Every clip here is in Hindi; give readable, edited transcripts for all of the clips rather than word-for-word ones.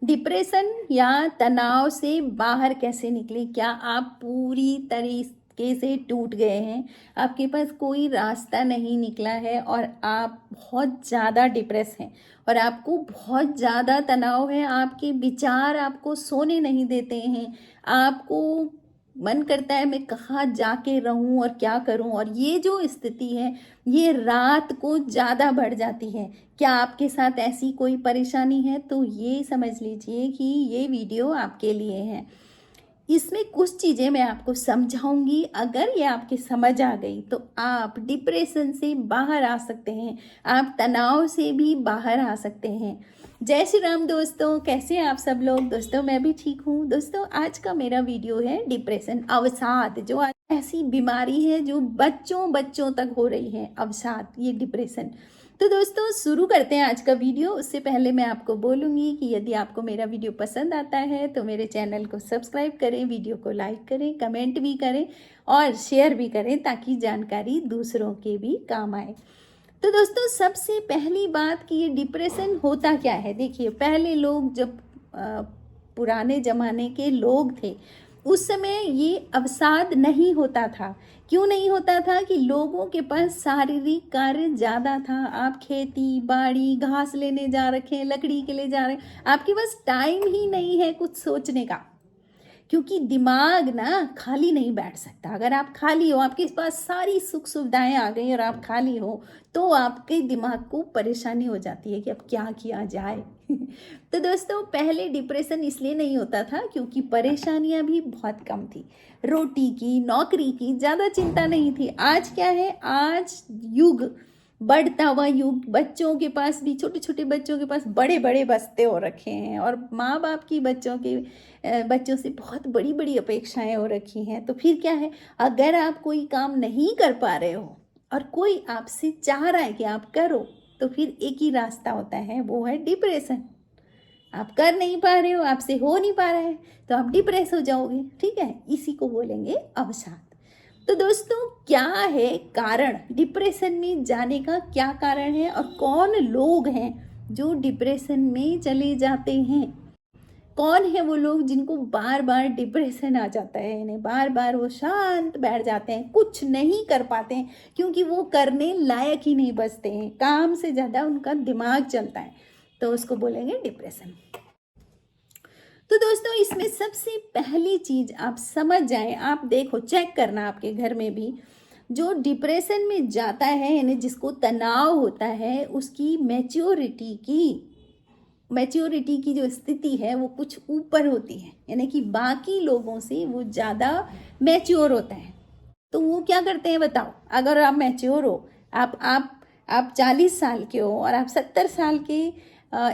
डिप्रेशन या तनाव से बाहर कैसे निकले? क्या आप पूरी तरीके से टूट गए हैं, आपके पास कोई रास्ता नहीं निकला है और आप बहुत ज़्यादा डिप्रेस हैं और आपको बहुत ज़्यादा तनाव है, आपके विचार आपको सोने नहीं देते हैं, आपको मन करता है मैं कहाँ जाके रहूं और क्या करूं, और ये जो स्थिति है ये रात को ज़्यादा बढ़ जाती है। क्या आपके साथ ऐसी कोई परेशानी है? तो ये समझ लीजिए कि ये वीडियो आपके लिए है। इसमें कुछ चीज़ें मैं आपको समझाऊंगी, अगर ये आपके समझ आ गई तो आप डिप्रेशन से बाहर आ सकते हैं, आप तनाव से भी बाहर आ सकते हैं। जय श्री राम दोस्तों, कैसे हैं आप सब लोग? दोस्तों मैं भी ठीक हूँ। दोस्तों आज का मेरा वीडियो है डिप्रेशन, अवसाद, जो आज ऐसी बीमारी है जो बच्चों बच्चों तक हो रही है, अवसाद, ये डिप्रेशन। तो दोस्तों शुरू करते हैं आज का वीडियो। उससे पहले मैं आपको बोलूँगी कि यदि आपको मेरा वीडियो पसंद आता है तो मेरे चैनल को सब्सक्राइब करें, वीडियो को लाइक करें, कमेंट भी करें और शेयर भी करें ताकि जानकारी दूसरों के भी काम आए। तो दोस्तों सबसे पहली बात कि ये डिप्रेशन होता क्या है। देखिए पहले लोग जब पुराने ज़माने के लोग थे उस समय ये अवसाद नहीं होता था। क्यों नहीं होता था? कि लोगों के पास शारीरिक कार्य ज़्यादा था। आप खेती बाड़ी, घास लेने जा रखे हैं, लकड़ी के लिए जा रहे हैं, आपके पास टाइम ही नहीं है कुछ सोचने का, क्योंकि दिमाग ना खाली नहीं बैठ सकता। अगर आप खाली हो, आपके पास सारी सुख सुविधाएं आ गई और आप खाली हो, तो आपके दिमाग को परेशानी हो जाती है कि अब क्या किया जाए। तो दोस्तों पहले डिप्रेशन इसलिए नहीं होता था क्योंकि परेशानियां भी बहुत कम थी, रोटी की, नौकरी की ज़्यादा चिंता नहीं थी। आज क्या है? आज युग, बढ़ता हुआ युग, बच्चों के पास भी, छोटे छोटे बच्चों के पास बड़े बड़े बस्ते हो रखे हैं और माँ बाप की बच्चों से बहुत बड़ी बड़ी अपेक्षाएं हो रखी हैं। तो फिर क्या है? अगर आप कोई काम नहीं कर पा रहे हो और कोई आपसे चाह रहा है कि आप करो, तो फिर एक ही रास्ता होता है, वो है डिप्रेशन। आप कर नहीं पा रहे हो, आपसे हो नहीं पा रहा है, तो आप डिप्रेस हो जाओगे। ठीक है, इसी को बोलेंगे अवसाद। तो दोस्तों क्या है कारण? डिप्रेशन में जाने का क्या कारण है और कौन लोग हैं जो डिप्रेशन में चले जाते हैं? कौन है वो लोग जिनको बार बार डिप्रेशन आ जाता है, इन्हें बार बार वो शांत बैठ जाते हैं, कुछ नहीं कर पाते हैं क्योंकि वो करने लायक ही नहीं बचते हैं, काम से ज़्यादा उनका दिमाग चलता है, तो उसको बोलेंगे डिप्रेशन। तो दोस्तों इसमें सबसे पहली चीज आप समझ जाएं, आप देखो, चेक करना आपके घर में भी, जो डिप्रेशन में जाता है यानी जिसको तनाव होता है, उसकी मैच्योरिटी की जो स्थिति है वो कुछ ऊपर होती है, यानी कि बाकी लोगों से वो ज़्यादा मैच्योर होता है। तो वो क्या करते हैं बताओ? अगर आप मैच्योर हो, आप 40 साल के हो और आप 70 साल के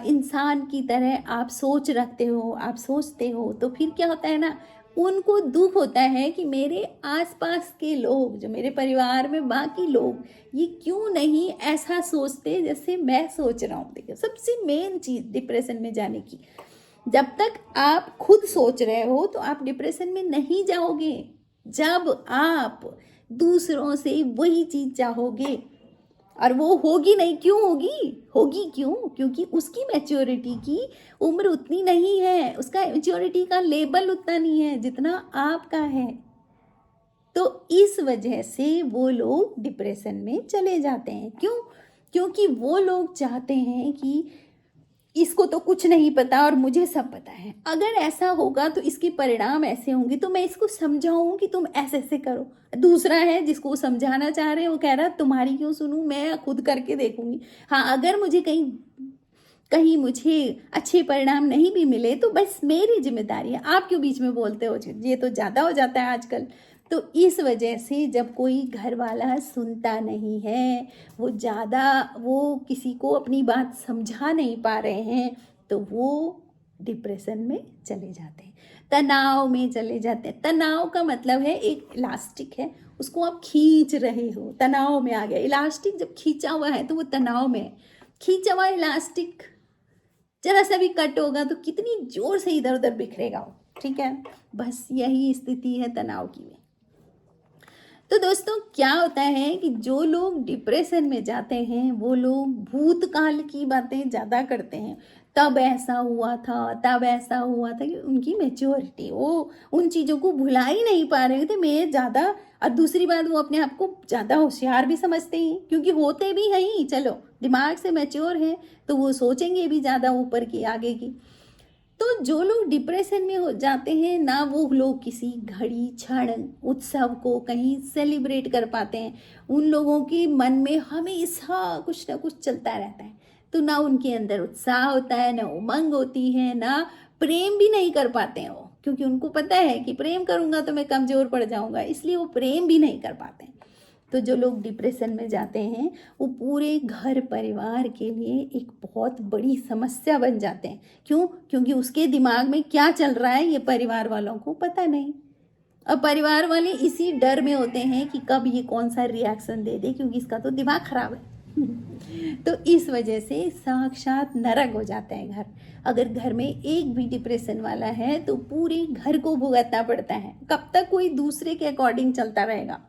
इंसान की तरह आप सोच रखते हो, आप सोचते हो, तो फिर क्या होता है ना, उनको दुख होता है कि मेरे आसपास के लोग, जो मेरे परिवार में बाकी लोग, ये क्यों नहीं ऐसा सोचते जैसे मैं सोच रहा हूँ। देखो सबसे मेन चीज़ डिप्रेशन में जाने की, जब तक आप खुद सोच रहे हो तो आप डिप्रेशन में नहीं जाओगे। जब आप दूसरों से वही चीज चाहोगे और वो होगी नहीं, क्यों होगी? होगी क्यों? क्योंकि उसकी मैच्योरिटी की उम्र उतनी नहीं है, उसका मैच्योरिटी का लेवल उतना नहीं है जितना आपका है। तो इस वजह से वो लोग डिप्रेशन में चले जाते हैं। क्यों? क्योंकि वो लोग चाहते हैं कि इसको तो कुछ नहीं पता और मुझे सब पता है, अगर ऐसा होगा तो इसके परिणाम ऐसे होंगे, तो मैं इसको समझाऊं कि तुम ऐसे ऐसे करो। दूसरा है जिसको वो समझाना चाह रहे हैं, वो कह रहा है तुम्हारी क्यों सुनूं, मैं खुद करके देखूंगी। हाँ, अगर मुझे कहीं कहीं मुझे अच्छे परिणाम नहीं भी मिले तो बस मेरी जिम्मेदारी है, आप क्यों बीच में बोलते हो? ये तो ज़्यादा हो जाता है आजकल। तो इस वजह से जब कोई घर वाला सुनता नहीं है, वो किसी को अपनी बात समझा नहीं पा रहे हैं, तो वो डिप्रेशन में चले जाते हैं, तनाव में चले जाते हैं। तनाव का मतलब है एक इलास्टिक है, उसको आप खींच रहे हो, तनाव में आ गया। इलास्टिक जब खींचा हुआ है तो वो तनाव में है। खींचा हुआ इलास्टिक जरा सा भी कट होगा तो कितनी जोर से इधर उधर बिखरेगा वो। ठीक है, बस यही स्थिति है तनाव की में। तो दोस्तों क्या होता है कि जो लोग डिप्रेशन में जाते हैं वो लोग भूतकाल की बातें ज़्यादा करते हैं। तब ऐसा हुआ था, तब ऐसा हुआ था, कि उनकी मैच्योरिटी, वो उन चीज़ों को भुला ही नहीं पा रहे थे। मैं ज़्यादा, और दूसरी बात वो अपने आप को ज़्यादा होशियार भी समझते हैं, क्योंकि होते भी हैं ही, चलो दिमाग से मैच्योर हैं तो वो सोचेंगे भी ज़्यादा ऊपर की, आगे की। तो जो लोग डिप्रेशन में हो जाते हैं ना, वो लोग किसी घड़ी क्षण उत्सव को कहीं सेलिब्रेट कर पाते हैं। उन लोगों के मन में हमेशा कुछ ना कुछ चलता रहता है, तो ना उनके अंदर उत्साह होता है, ना उमंग होती है, ना प्रेम भी नहीं कर पाते हैं वो, क्योंकि उनको पता है कि प्रेम करूंगा तो मैं कमज़ोर पड़ जाऊंगा, इसलिए वो प्रेम भी नहीं कर पाते हैं। तो जो लोग डिप्रेशन में जाते हैं वो पूरे घर परिवार के लिए एक बहुत बड़ी समस्या बन जाते हैं। क्यों? क्योंकि उसके दिमाग में क्या चल रहा है ये परिवार वालों को पता नहीं। अब परिवार वाले इसी डर में होते हैं कि कब ये कौन सा रिएक्शन दे दे, क्योंकि इसका तो दिमाग खराब है। तो इस वजह से साक्षात नरक हो जाता है घर। अगर घर में एक भी डिप्रेशन वाला है तो पूरे घर को भुगतना पड़ता है। कब तक कोई दूसरे के अकॉर्डिंग चलता रहेगा?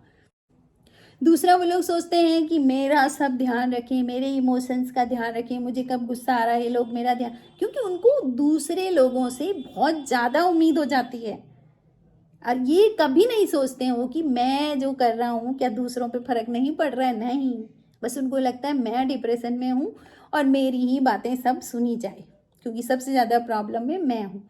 दूसरा, वो लोग सोचते हैं कि मेरा सब ध्यान रखें, मेरे इमोशंस का ध्यान रखें, मुझे कब गुस्सा आ रहा है ये लोग मेरा ध्यान, क्योंकि उनको दूसरे लोगों से बहुत ज़्यादा उम्मीद हो जाती है। और ये कभी नहीं सोचते हैं वो कि मैं जो कर रहा हूँ क्या दूसरों पे फर्क नहीं पड़ रहा है, नहीं। बस उनको लगता है मैं डिप्रेशन में हूँ और मेरी ही बातें सब सुनी जाए, क्योंकि सबसे ज़्यादा प्रॉब्लम में मैं हूँ।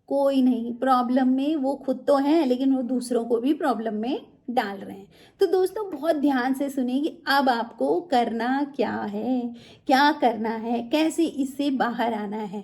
कोई नहीं, प्रॉब्लम में वो खुद तो हैं, लेकिन वो दूसरों को भी प्रॉब्लम में डाल रहे हैं। तो दोस्तों बहुत ध्यान से सुनिए कि अब आपको करना क्या है, क्या करना है, कैसे इससे बाहर आना है।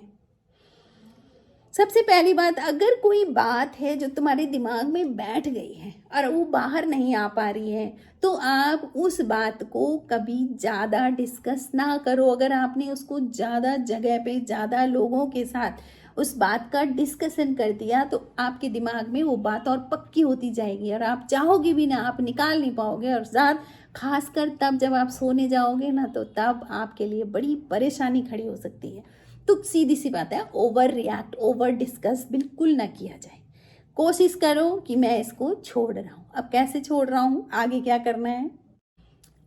सबसे पहली बात, अगर कोई बात है जो तुम्हारे दिमाग में बैठ गई है और वो बाहर नहीं आ पा रही है, तो आप उस बात को कभी ज़्यादा डिस्कस ना करो। अगर आपने उसको ज़्यादा जगह पे, ज़्यादा लोगों के साथ उस बात का डिस्कशन कर दिया, तो आपके दिमाग में वो बात और पक्की होती जाएगी और आप चाहोगे भी ना, आप निकाल नहीं पाओगे। और साथ खासकर तब जब आप सोने जाओगे ना, तो तब आपके लिए बड़ी परेशानी खड़ी हो सकती है। तो सीधी सी बात है, ओवर रिएक्ट, ओवर डिस्कस बिल्कुल ना किया जाए। कोशिश करो कि मैं इसको छोड़ रहा हूँ। अब कैसे छोड़ रहा हूँ, आगे क्या करना है?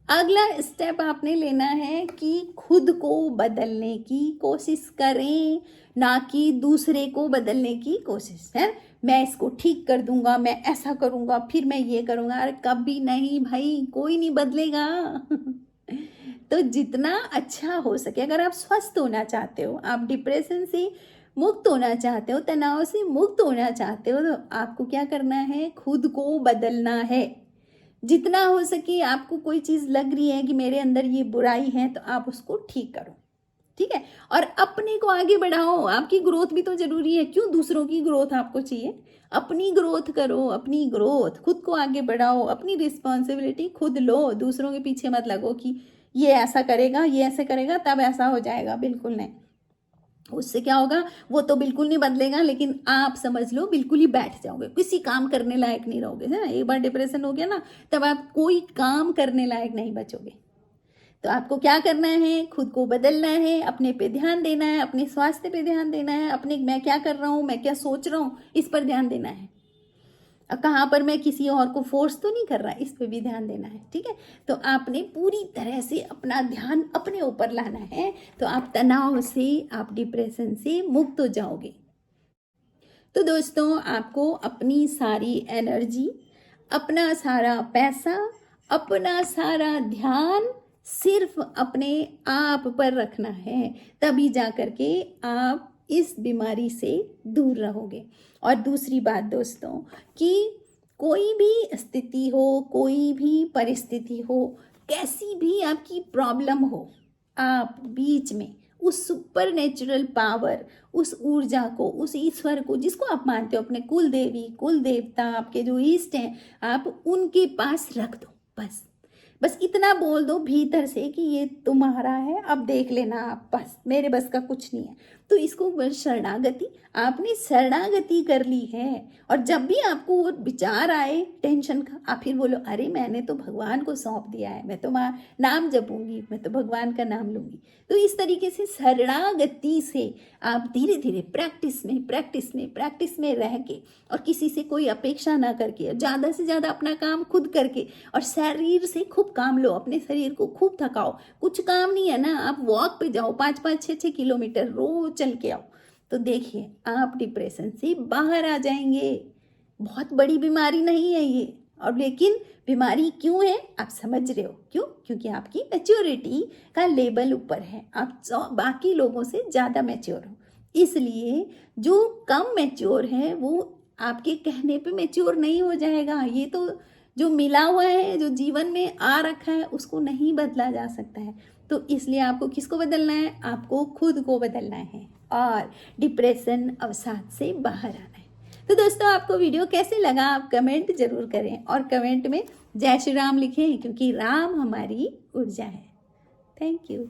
अगला स्टेप आपने लेना है कि खुद को बदलने की कोशिश करें, ना कि दूसरे को बदलने की कोशिश है। मैं इसको ठीक कर दूंगा, मैं ऐसा करूंगा, फिर मैं ये करूंगा। अरे कभी नहीं भाई, कोई नहीं बदलेगा। तो जितना अच्छा हो सके, अगर आप स्वस्थ होना चाहते हो, आप डिप्रेशन से मुक्त होना चाहते हो, तनाव से मुक्त होना चाहते हो, तो आपको क्या करना है? खुद को बदलना है। जितना हो सके, आपको कोई चीज़ लग रही है कि मेरे अंदर ये बुराई है, तो आप उसको ठीक करो, ठीक है? और अपने को आगे बढ़ाओ। आपकी ग्रोथ भी तो जरूरी है, क्यों दूसरों की ग्रोथ आपको चाहिए? अपनी ग्रोथ करो, अपनी ग्रोथ, खुद को आगे बढ़ाओ, अपनी रिस्पॉन्सिबिलिटी खुद लो। दूसरों के पीछे मत लगो कि ये ऐसा करेगा, ये ऐसे करेगा तब ऐसा हो जाएगा, बिल्कुल नहीं। उससे क्या होगा? वो तो बिल्कुल नहीं बदलेगा, लेकिन आप समझ लो बिल्कुल ही बैठ जाओगे, किसी काम करने लायक नहीं रहोगे, है ना? एक बार डिप्रेशन हो गया ना, तब आप कोई काम करने लायक नहीं बचोगे। तो आपको क्या करना है? खुद को बदलना है, अपने पे ध्यान देना है, अपने स्वास्थ्य पे ध्यान देना है, अपने मैं क्या कर रहा हूँ, मैं क्या सोच रहा हूँ, इस पर ध्यान देना है। कहाँ पर मैं किसी और को फोर्स तो नहीं कर रहा, इस पे भी ध्यान देना है, ठीक है? तो आपने पूरी तरह से अपना ध्यान अपने ऊपर लाना है, तो आप तनाव से, आप डिप्रेशन से मुक्त हो जाओगे। तो दोस्तों, आपको अपनी सारी एनर्जी, अपना सारा पैसा, अपना सारा ध्यान सिर्फ अपने आप पर रखना है, तभी जा कर के आप इस बीमारी से दूर रहोगे। और दूसरी बात दोस्तों, कि कोई भी स्थिति हो, कोई भी परिस्थिति हो, कैसी भी आपकी प्रॉब्लम हो, आप बीच में उस सुपर नेचुरल पावर, उस ऊर्जा को, उस ईश्वर को, जिसको आप मानते हो, अपने कुल देवी, कुल देवता, आपके जो इष्ट हैं, आप उनके पास रख दो। बस बस इतना बोल दो भीतर से कि ये तुम्हारा है, अब देख लेना आप, बस मेरे बस का कुछ नहीं है। तो इसको बस शरणागति, आपने शरणागति कर ली है। और जब भी आपको वो विचार आए टेंशन का, आप फिर बोलो, अरे मैंने तो भगवान को सौंप दिया है, मैं तो नाम जपूंगी, मैं तो भगवान का नाम लूंगी। तो इस तरीके से शरणागति से आप धीरे धीरे प्रैक्टिस में रह के, और किसी से कोई अपेक्षा ना करके, ज़्यादा से ज़्यादा अपना काम खुद करके, और शरीर से खूब काम लो, अपने शरीर को खूब थकाओ। कुछ काम नहीं है ना, आप वॉक पे जाओ, 5-5 6-6 किलोमीटर रोज चल के आओ, तो देखिए आप डिप्रेशन से बाहर आ जाएंगे। बहुत बड़ी बीमारी नहीं है ये। और लेकिन बीमारी क्यों है आप समझ रहे हो क्यों? क्योंकि आपकी मैच्योरिटी का लेवल ऊपर है, आप बाकी लोगों से ज़्यादा मैच्योर हो। इसलिए जो कम मैच्योर है वो आपके कहने पे मैच्योर नहीं हो जाएगा। ये तो जो मिला हुआ है, जो जीवन में आ रखा है, उसको नहीं बदला जा सकता है। तो इसलिए आपको किसको बदलना है? आपको खुद को बदलना है और डिप्रेशन अवसाद से बाहर आना है। तो दोस्तों आपको वीडियो कैसे लगा आप कमेंट जरूर करें और कमेंट में जय श्री राम लिखें, क्योंकि राम हमारी ऊर्जा है। Thank you.